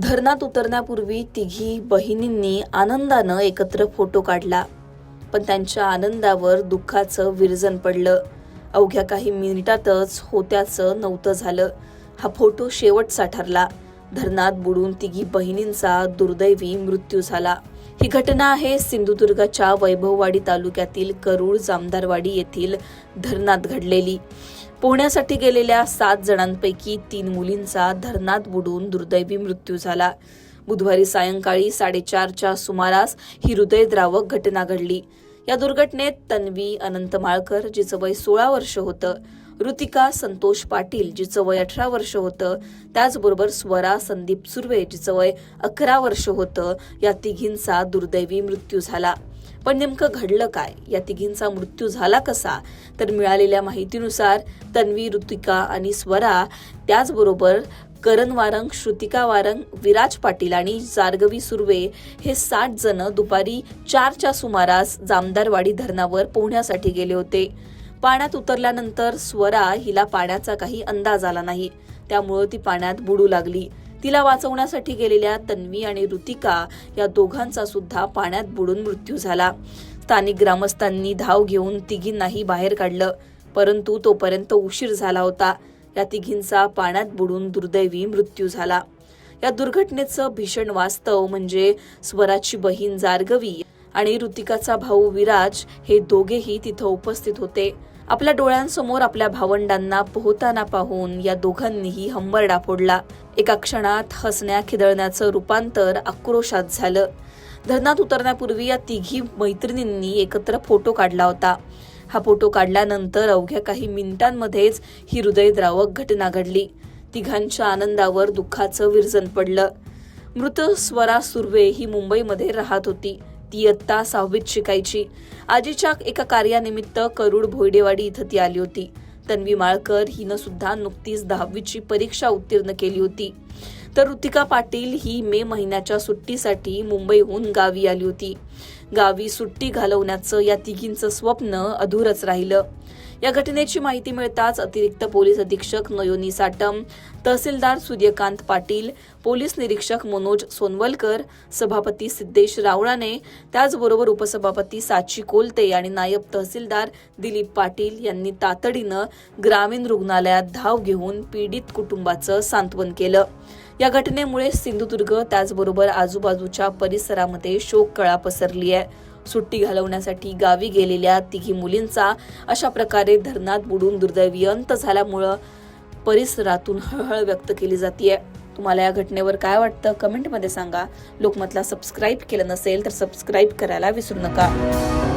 धरणात उतरण्यापूर्वी तिघी बहिणींनी आनंदानं एकत्र फोटो काढला, पण त्यांच्या आनंदावर दुःखाचं विरजन पडलं. अवघ्या काही मिनिटातच होत्याचं नव्हतं झालं. हा फोटो शेवटचा ठरला. धरणात बुडून तिघी बहिणींचा दुर्दैवी मृत्यू झाला. ही घटना आहे सिंधुदुर्गच्या वैभववाडी तालुक्यातील करूळ जामदारवाडी येथील धरणात घडलेली. पोहण्यासाठी गेलेल्या 7 जणांपैकी 3 मुलींचा धरणात बुडून दुर्दैवी मृत्यू झाला. बुधवारी सायंकाळी 4:30च्या सुमारास ही हृदयद्रावक घटना घडली. या दुर्घटनेत तन्वी अनंत माळकर, जिचं वय 16 वर्ष होतं, ऋतिका संतोष पाटील, जिचं वय 18 वर्ष होतं, त्याचबरोबर स्वरा संदीप सुर्वे, जिचं वय 11 वर्ष होतं, या तिघींचा दुर्दैवी मृत्यू झाला. पण नेमकं घडलं काय? या तिघींचा मृत्यू झाला कसा? तर मिळालेल्या माहितीनुसार तन्वी, ऋतिका आणि स्वरा, त्याचबरोबर करण वारंग, श्रुतिका वारंग, विराज पाटील आणि जार्गवी सुर्वे हे 60 जण दुपारी 4च्या सुमारास जामदारवाडी धरणावर पोहण्यासाठी गेले होते. पाण्यात उतरल्यानंतर स्वरा हिला पाण्याचा काही अंदाज आला नाही, त्यामुळे ती पाण्यात बुडू लागली. तिला वाचवण्यासाठी गेलेल्या तन्वी आणि ऋतिका या दोघांचा सुद्धा पाण्यात बुडून मृत्यू झाला. स्थानिक ग्रामस्थांनी धाव घेऊन तिघींनाही बाहेर काढलं, परंतु तोपर्यंत उशीर झाला होता. या तिघींचा पाण्यात बुडून दुर्दैवी मृत्यू झाला. या दुर्घटनेचं भीषण वास्तव म्हणजे स्वराची बहीण जार्गवी आणि ऋतिकाचा भाऊ विराज हे दोघेही तिथं उपस्थित होते. आपल्या डोळ्यांसमोर आपल्या भावंडांना पोहताना पाहून या दोघांनीही हंबरडा फोडला. एका क्षणात हसण्या खिदळण्याचं रूपांतर आक्रोशात झालं. धरणात उतरण्यापूर्वी या तिघी मैत्रिणींनी एकत्र फोटो काढला होता. हा फोटो काढल्यानंतर अवघ्या काही मिनिटांमध्येच ही हृदयद्रावक घटना घडली. तिघांच्या आनंदावर दुःखाचं विरजन पडलं. मृत स्वरा सुर्वे ही मुंबईमध्ये राहत होती. ती इयत्ता 6वीत शिकायची. आजीच्या एका कार्यानिमित्त करूड भोयडेवाडी इथं ती आली होती. तन्वी माळकर हिनं सुद्धा नुकतीच 10वीची परीक्षा उत्तीर्ण केली होती. तर ऋतिका पाटील ही मे महिन्याच्या सुट्टीसाठी मुंबईहून गावी आली होती. गावी सुट्टी घालवण्याचं या तिघींचं स्वप्न अधुरच राहिलं. या घटनेची माहिती मिळताच अतिरिक्त पोलीस अधीक्षक नयोनी साटम, तहसीलदार सूर्यकांत पाटील, पोलीस निरीक्षक मनोज सोनवलकर, सभापती सिद्धेश रावळाने, त्याचबरोबर उपसभापती साची कोलते आणि नायब तहसीलदार दिलीप पाटील यांनी तातडीनं ग्रामीण रुग्णालयात धाव घेऊन पीडित कुटुंबाचं सांत्वन केलं. या घटनेमुळे सिंधुदुर्ग त्याचबरोबर आजूबाजूच्या परिसरामध्ये शोककळा पसरली आहे. सुट्टी घालवण्यासाठी गावी गेलेल्या तिघी मुलींचा अशा प्रकारे धरणात बुडून दुर्दैवी अंत झाल्यामुळं परिसरातून हळहळ व्यक्त केली जाते. तुम्हाला या घटनेवर काय वाटतं कमेंटमध्ये सांगा. लोकमतला सबस्क्राईब केलं नसेल तर सबस्क्राईब करायला विसरू नका.